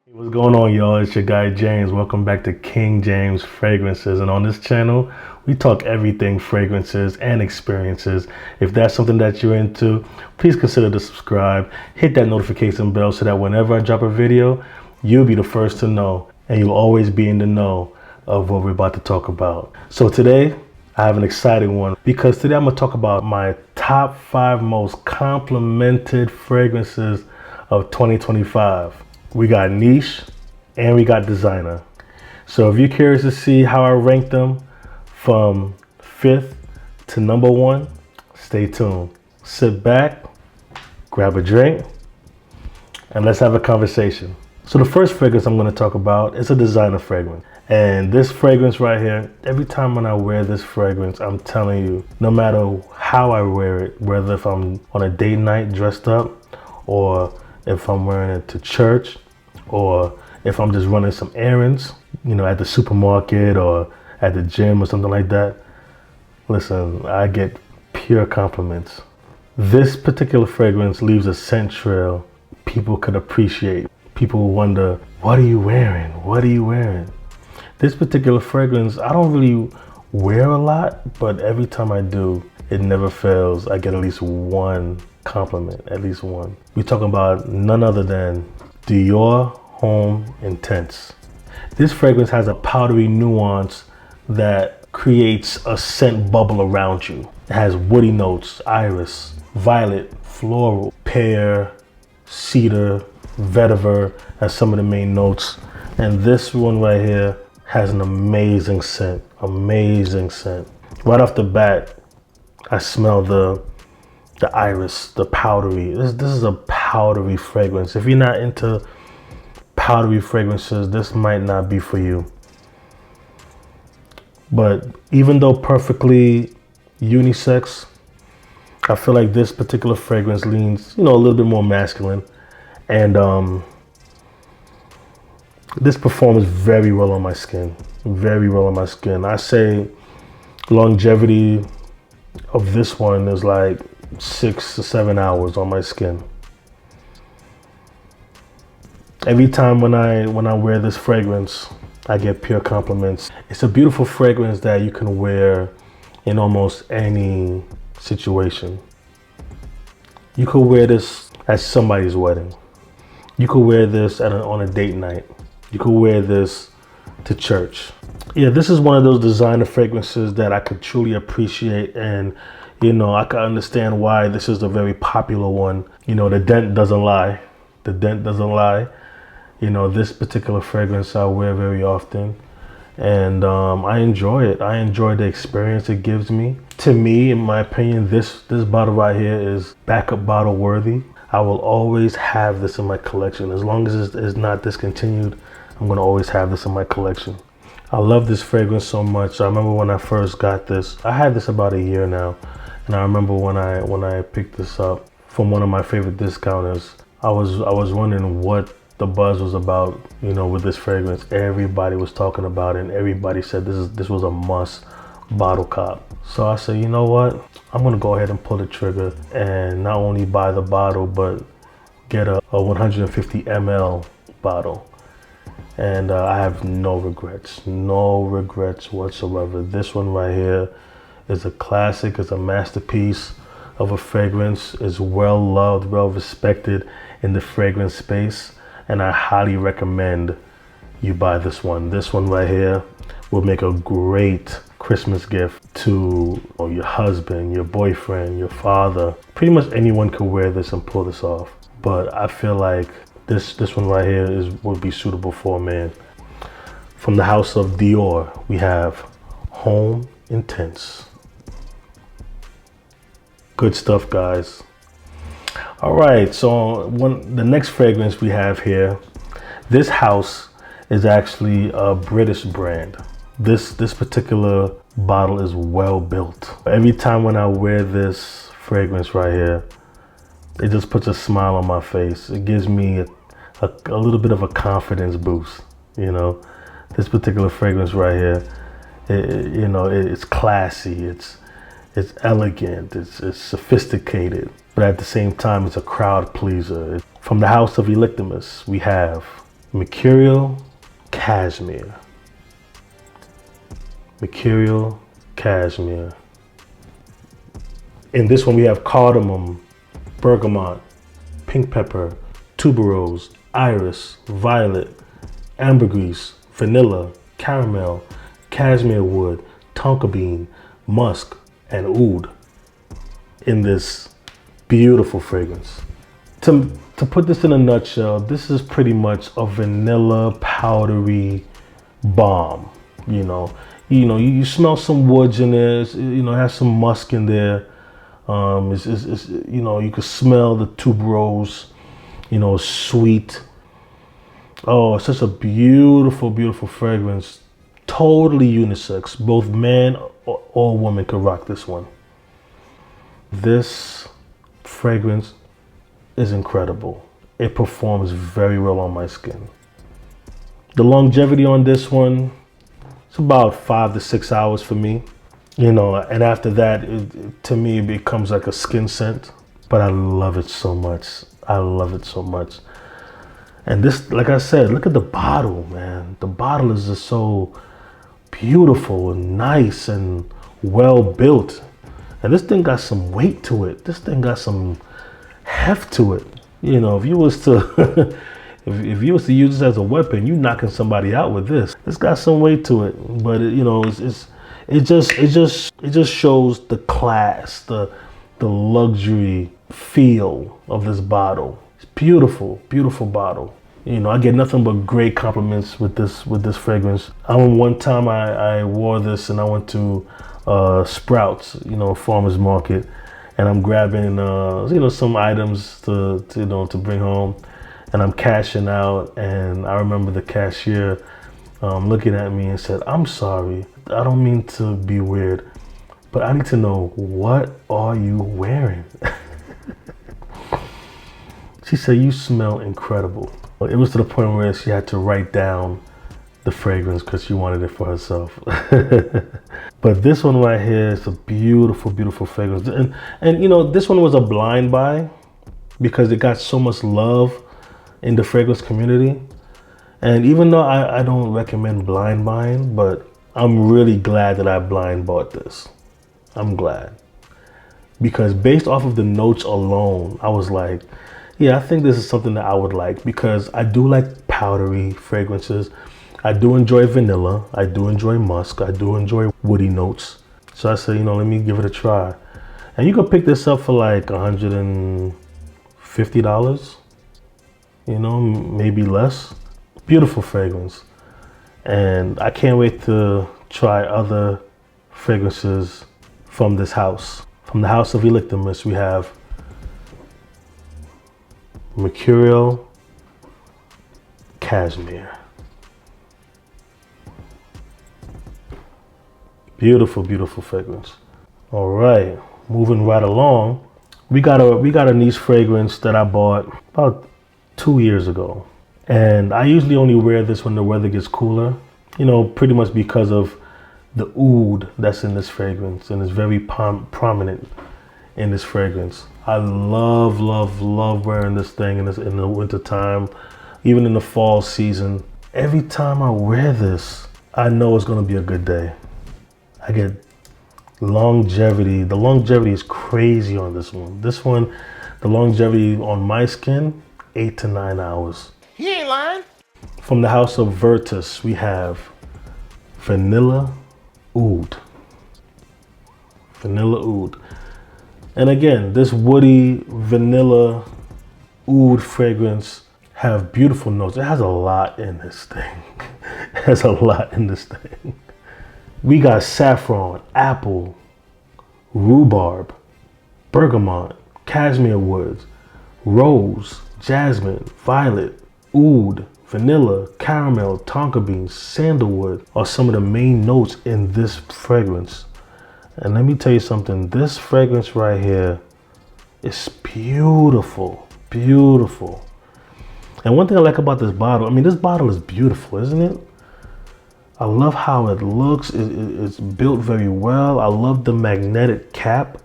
What's going on, y'all? It's your guy James. Welcome back to King James Fragrances. And on this channel, we talk everything fragrances and experiences. If that's something that you're into, please consider to subscribe. Hit that notification bell so that whenever I drop a video, you'll be the first to know. And you'll always be in the know of what we're about to talk about. So today, I have an exciting one because today I'm going to talk about my top 5 most complimented fragrances of 2025. We got niche and we got designer. So if you're curious to see how I rank them from 5th to number 1, stay tuned. Sit back, grab a drink, and let's have a conversation. So the first fragrance I'm going to talk about is a designer fragrance. And this fragrance right here, every time when I wear this fragrance, I'm telling you, no matter how I wear it, whether if I'm on a date night dressed up or if I'm wearing it to church, or if I'm just running some errands, at the supermarket or at the gym or something like that. Listen, I get pure compliments. This particular fragrance leaves a scent trail people could appreciate. People wonder, what are you wearing? What are you wearing? This particular fragrance, I don't really wear a lot, but every time I do, it never fails. I get at least one compliment, at least one. We're talking about none other than Dior Homme Intense. This fragrance has a powdery nuance that creates a scent bubble around you. It has woody notes, iris, violet, floral, pear, cedar, vetiver as some of the main notes. And this one right here has an amazing scent, amazing scent. Right off the bat, I smell the iris, the powdery. This is a powdery fragrance. If you're not into powdery fragrances, this might not be for you. But even though perfectly unisex, I feel like this particular fragrance leans, a little bit more masculine. And this performs very well on my skin, very well on my skin. I say longevity of this one is like 6 to 7 hours on my skin. Every time when I wear this fragrance, I get pure compliments. It's a beautiful fragrance that you can wear in almost any situation. You could wear this at somebody's wedding. You could wear this on a date night. You could wear this to church. Yeah, this is one of those designer fragrances that I could truly appreciate, and I can understand why this is a very popular one. The dent doesn't lie. The dent doesn't lie. This particular fragrance I wear very often, and I enjoy it. I enjoy the experience it gives me. To me, in my opinion, this bottle right here is backup bottle worthy. I will always have this in my collection. As long as it's not discontinued, I'm going to always have this in my collection. I love this fragrance so much. I remember when I first got this. I had this about a year now, and I remember when I picked this up from one of my favorite discounters. I was wondering what the buzz was about, with this fragrance. Everybody was talking about it, and everybody said this was a must bottle cop. So I said, you know what? I'm gonna go ahead and pull the trigger and not only buy the bottle, but get a 150 ml bottle. And I have no regrets whatsoever. This one right here is a classic, it's a masterpiece of a fragrance. It's well loved, well respected in the fragrance space. And I highly recommend you buy this one. This one right here will make a great Christmas gift to your husband, your boyfriend, your father. Pretty much anyone could wear this and pull this off. But I feel like this one right here would be suitable for a man. From the house of Dior, we have Homme Intense. Good stuff, guys. All right, so the next fragrance we have here, this house is actually a British brand. This particular bottle is well built. Every time when I wear this fragrance right here, it just puts a smile on my face. It gives me a little bit of a confidence boost. This particular fragrance right here, it's classy, it's elegant, it's sophisticated, but at the same time, it's a crowd pleaser. From the house of Electimus, we have Mercurial Cashmere. Mercurial Cashmere. In this one we have cardamom, bergamot, pink pepper, tuberose, iris, violet, ambergris, vanilla, caramel, cashmere wood, tonka bean, musk, and oud in this beautiful fragrance. To put this in a nutshell, this is pretty much a vanilla powdery bomb. You smell some woods in there. It has some musk in there. You can smell the tuberose. Sweet. Oh, it's such a beautiful, beautiful fragrance. Totally unisex. Both man or woman could rock this one. This fragrance is incredible. It performs very well on my skin. The longevity on this one, it's about 5 to 6 hours for me. And after that, to me, it becomes like a skin scent. But I love it so much. I love it so much. And this, like I said, look at the bottle, man. The bottle is just so beautiful and nice and well built. And this thing got some weight to it. This thing got some heft to it. If you was to if you was to use this as a weapon, you knocking somebody out with this. It's got some weight to it, but it just shows the class, the luxury feel of this bottle. It's beautiful, beautiful bottle. I get nothing but great compliments with this fragrance. One time I wore this and I went to Sprouts, farmer's market, and I'm grabbing some items to bring home, and I'm cashing out, and I remember the cashier looking at me and said, "I'm sorry, I don't mean to be weird, but I need to know, what are you wearing?" She said, "You smell incredible." It was to the point where she had to write down the fragrance because she wanted it for herself. But this one right here is a beautiful, beautiful fragrance. And this one was a blind buy because it got so much love in the fragrance community. And even though I don't recommend blind buying, but I'm really glad that I blind bought this. I'm glad. Because based off of the notes alone, I was like, yeah, I think this is something that I would like, because I do like powdery fragrances. I do enjoy vanilla. I do enjoy musk. I do enjoy woody notes. So I said, let me give it a try. And you can pick this up for like $150, maybe less. Beautiful fragrance. And I can't wait to try other fragrances from this house. From the house of Electromus, we have Mercurial Cashmere. Beautiful, beautiful fragrance. All right, moving right along. We got a niche fragrance that I bought about 2 years ago. And I usually only wear this when the weather gets cooler, pretty much because of the oud that's in this fragrance, and it's very prominent in this fragrance. I love, love, love wearing this thing in the winter time, even in the fall season. Every time I wear this, I know it's gonna be a good day. I get longevity. The longevity is crazy on this one. This one, the longevity on my skin, 8 to 9 hours. He ain't lying. From the house of Virtus, we have Vanilla Oud. Vanilla Oud. And again, this woody vanilla oud fragrance have beautiful notes. It has a lot in this thing. It has a lot in this thing. We got saffron, apple, rhubarb, bergamot, cashmere woods, rose, jasmine, violet, oud, vanilla, caramel, tonka beans, sandalwood are some of the main notes in this fragrance. And let me tell you something, this fragrance right here is beautiful, beautiful. And one thing I like about this bottle, this bottle is beautiful, isn't it? I love how it looks. It's built very well. I love the magnetic cap.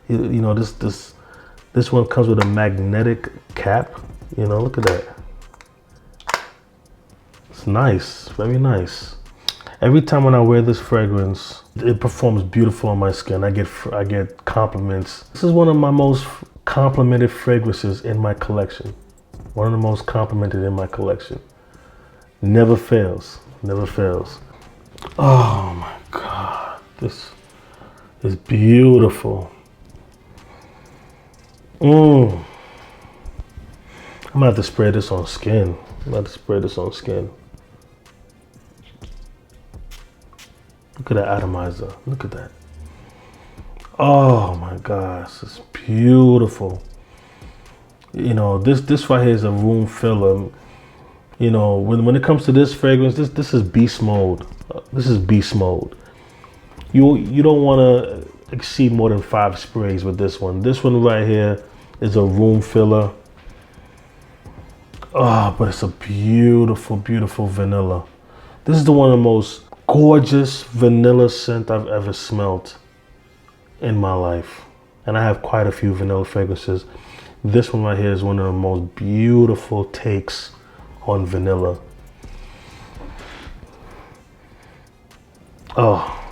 This one comes with a magnetic cap. Look at that. It's nice, very nice. Every time when I wear this fragrance, it performs beautiful on my skin. I get compliments. This is one of my most complimented fragrances in my collection. One of the most complimented in my collection. Never fails, never fails. Oh my God, this is beautiful. I'm gonna have to spray this on skin. Look at that atomizer. Look at that. Oh my gosh, it's beautiful. You know, this right here is a room filler. You know, when it comes to this fragrance, this is beast mode. This is beast mode. You don't want to exceed more than 5 sprays with this one. This one right here is a room filler. Oh, but it's a beautiful, beautiful vanilla. This is one of the most gorgeous vanilla scent I've ever smelled in my life. And I have quite a few vanilla fragrances. This one right here is one of the most beautiful takes on vanilla. Oh,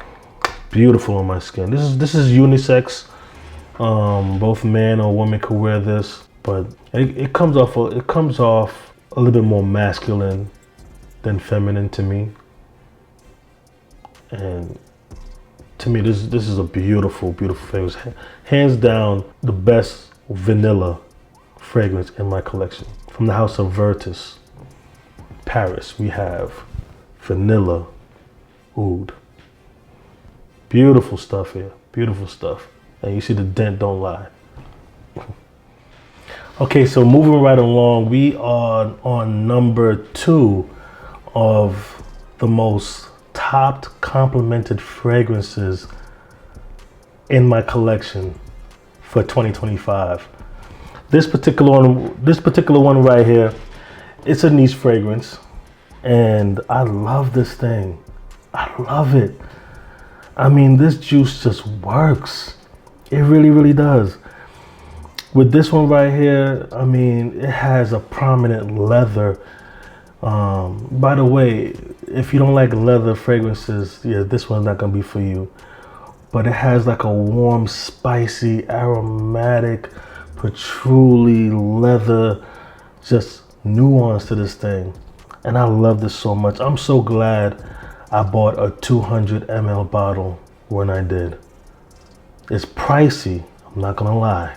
beautiful on my skin. This is unisex. Both man or woman could wear this, but it comes off a little bit more masculine than feminine to me. And to me, this is a beautiful, beautiful fragrance. Hands down, the best vanilla fragrance in my collection. From the house of Virtus, Paris, we have Vanilla Oud. Beautiful stuff here, beautiful stuff. And you see the dent don't lie. Okay, so moving right along, we are on number 2 of the most topped complimented fragrances in my collection for 2025. This particular one right here, it's a niche fragrance, and I love this thing. I love it. I mean, this juice just works. It really, really does. With this one right here, I mean, it has a prominent leather. By the way, if you don't like leather fragrances, yeah, this one's not gonna be for you. But it has like a warm, spicy, aromatic, patchouli, leather, just nuance to this thing. And I love this so much. I'm so glad I bought a 200 ml bottle when I did. It's pricey, I'm not gonna lie.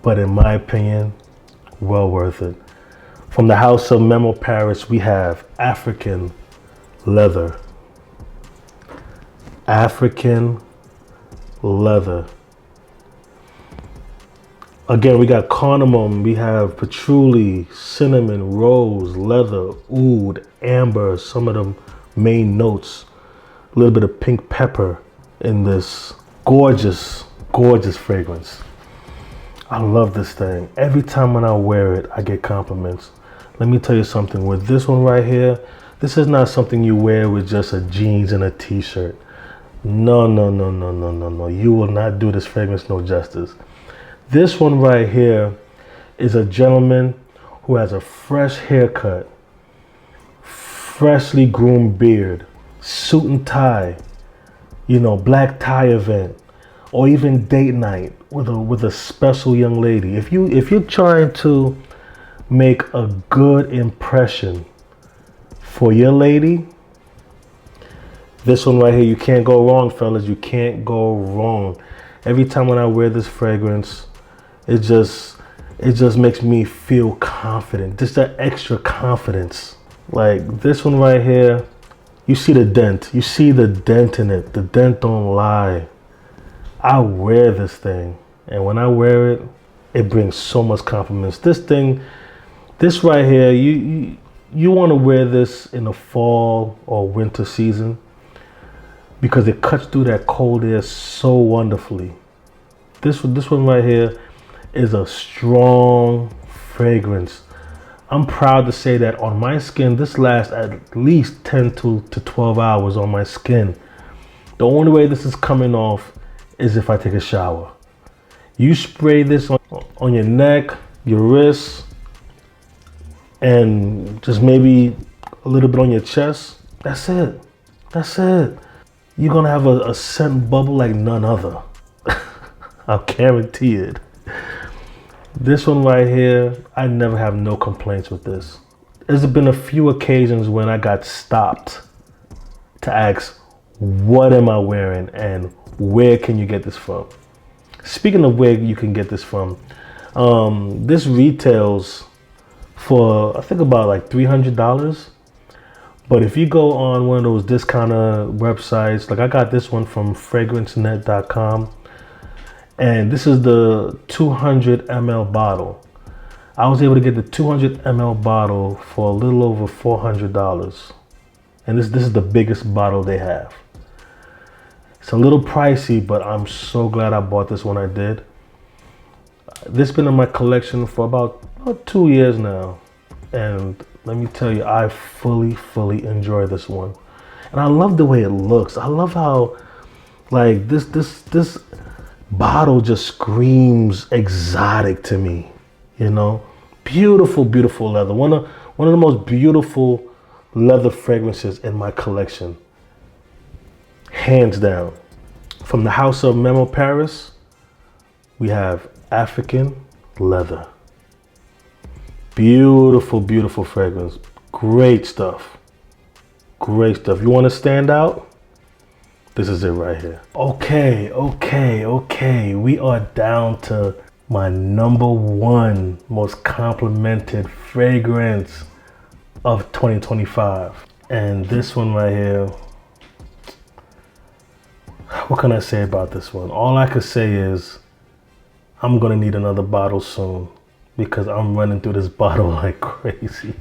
But in my opinion, well worth it. From the house of Memo Paris, we have African Leather. African Leather. Again, we got cardamom, we have patchouli, cinnamon, rose, leather, oud, amber, some of the main notes. A little bit of pink pepper in this gorgeous, gorgeous fragrance. I love this thing. Every time when I wear it, I get compliments. Let me tell you something, with this one right here, this is not something you wear with just a jeans and a t-shirt. No. You will not do this fragrance no justice. This one right here is a gentleman who has a fresh haircut, freshly groomed beard, suit and tie, you know, black tie event, or even date night with a special young lady. If you're trying to make a good impression for your lady, this one right here, you can't go wrong, fellas. You can't go wrong. Every time when I wear this fragrance, it just makes me feel confident. Just that extra confidence. Like this one right here, you see the dent. You see the dent in it. The dent don't lie. I wear this thing, and when I wear it, it brings so much compliments. This right here, you want to wear this in the fall or winter season because it cuts through that cold air so wonderfully. This one right here is a strong fragrance. I'm proud to say that on my skin, this lasts at least 10 to 12 hours on my skin. The only way this is coming off is if I take a shower. You spray this on your neck, your wrists, and just maybe a little bit on your chest. That's it. That's it. You're gonna have a scent bubble like none other. I'll guarantee it. This one right here, I never have no complaints with this. There's been a few occasions when I got stopped to ask, what am I wearing and where can you get this from? Speaking of where you can get this from, this retails for, I think, about like $300. But if you go on one of those discounter websites, like I got this one from fragrancenet.com, and this is the 200 ml bottle. I was able to get the 200 ml bottle for a little over $400. And this is the biggest bottle they have. It's a little pricey, but I'm so glad I bought this when I did. This has been in my collection for about 2 years now. And let me tell you, I fully enjoy this one. And I love the way it looks. I love how, like, this bottle just screams exotic to me, you know? Beautiful, beautiful leather. One of the most beautiful leather fragrances in my collection. Hands down. From the house of Memo Paris, we have African leather. Beautiful, beautiful fragrance. Great stuff. Great stuff. You want to stand out? This is it right here. Okay. We are down to my #1 most complimented fragrance of 2025. And this one right here, what can I say about this one? All I could say is I'm gonna need another bottle soon because I'm running through this bottle like crazy.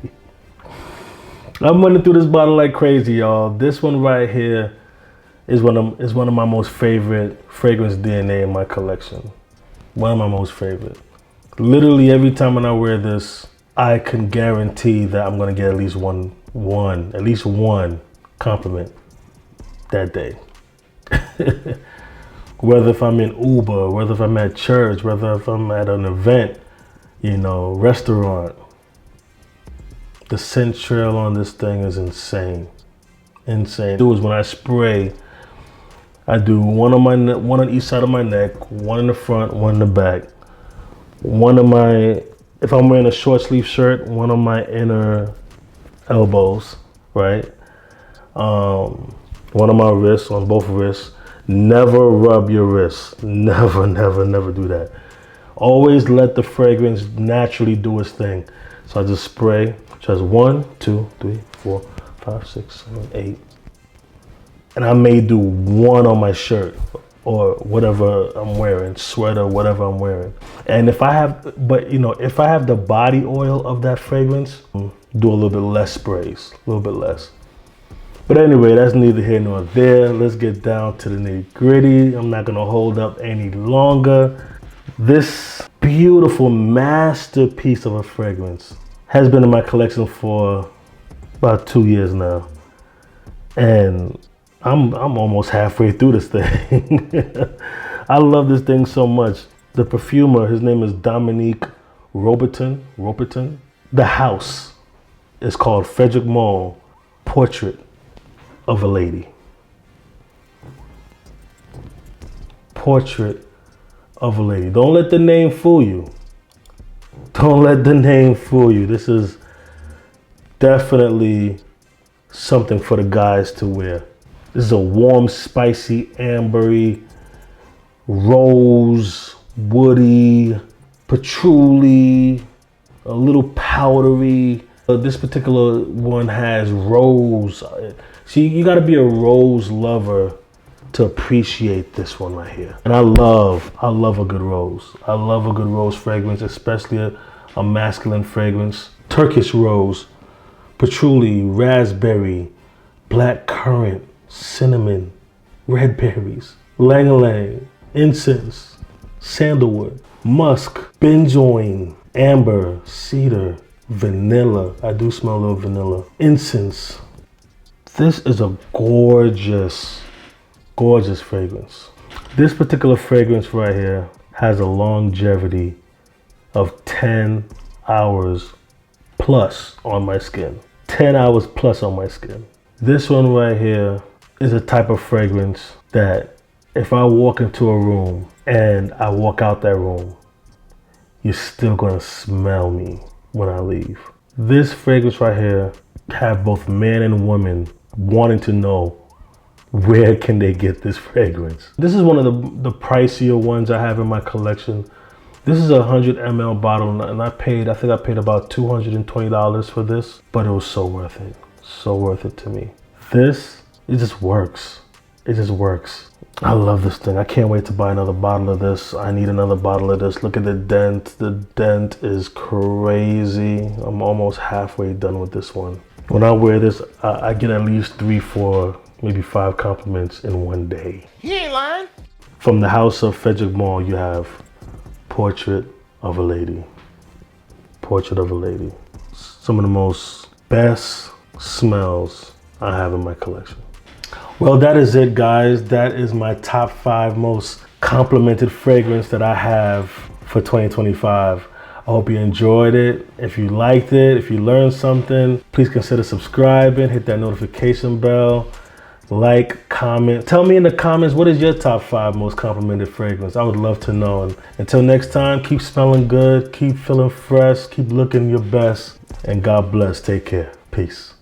I'm running through this bottle like crazy, y'all. This one right here is one of my most favorite fragrance DNA in my collection. One of my most favorite. Literally every time when I wear this, I can guarantee that I'm gonna get at least one compliment that day. Whether if I'm in Uber, whether if I'm at church, whether if I'm at an event, you know, restaurant. The scent trail on this thing is insane. Insane. Do is when I spray, I do one on each side of my neck, one in the front, one in the back. If I'm wearing a short sleeve shirt, one on my inner elbows, right? One on my wrists, on both wrists. Never rub your wrists. Never do that. Always let the fragrance naturally do its thing. So I just spray, just 1, 2, 3, 4, 5, 6, 7, 8. And I may do one on my shirt or whatever I'm wearing, sweater, whatever I'm wearing. And if I have the body oil of that fragrance, do a little bit less sprays, a little bit less. But anyway, that's neither here nor there. Let's get down to the nitty gritty. I'm not gonna hold up any longer. This beautiful masterpiece of a fragrance has been in my collection for about 2 years now. And I'm almost halfway through this thing. I love this thing so much. The perfumer, his name is Dominique Roberton. The house is called Frederic Malle Portrait of a Lady. Portrait of a Lady. Don't let the name fool you. Don't let the name fool you. This is definitely something for the guys to wear. This is a warm, spicy, ambery, rose, woody, patchouli, a little powdery. This particular one has rose. See, you gotta be a rose lover to appreciate this one right here. And I love a good rose. I love a good rose fragrance, especially a masculine fragrance. Turkish rose, patchouli, raspberry, black currant, cinnamon, red berries, ylang-ylang, incense, sandalwood, musk, benzoin, amber, cedar, vanilla. I do smell a little vanilla. Incense. This is a gorgeous fragrance. This particular fragrance right here has a longevity of 10 hours plus on my skin. 10 hours plus on my skin. This one right here is a type of fragrance that if I walk into a room and I walk out that room, you're still gonna smell me when I leave. This fragrance right here have both men and women wanting to know where can they get this fragrance. This is one of the pricier ones I have in my collection. This is a 100 ml bottle, and I think I paid about $220 for this, but it was so worth it. So worth it to me. This, it just works. It just works. I love this thing. I can't wait to buy another bottle of this. I need another bottle of this. Look at the dent. The dent is crazy. I'm almost halfway done with this one. When I wear this, I get at least 3, 4, maybe 5 compliments in one day. He ain't lying. From the house of Frederick Malle, you have Portrait of a Lady. Portrait of a Lady. Some of the most best smells I have in my collection. Well, that is it, guys. That is my top 5 most complimented fragrance that I have for 2025. I hope you enjoyed it. If you liked it, if you learned something, please consider subscribing, hit that notification bell, like, comment. Tell me in the comments, what is your top 5 most complimented fragrance? I would love to know. And until next time, keep smelling good, keep feeling fresh, keep looking your best, and God bless. Take care. Peace.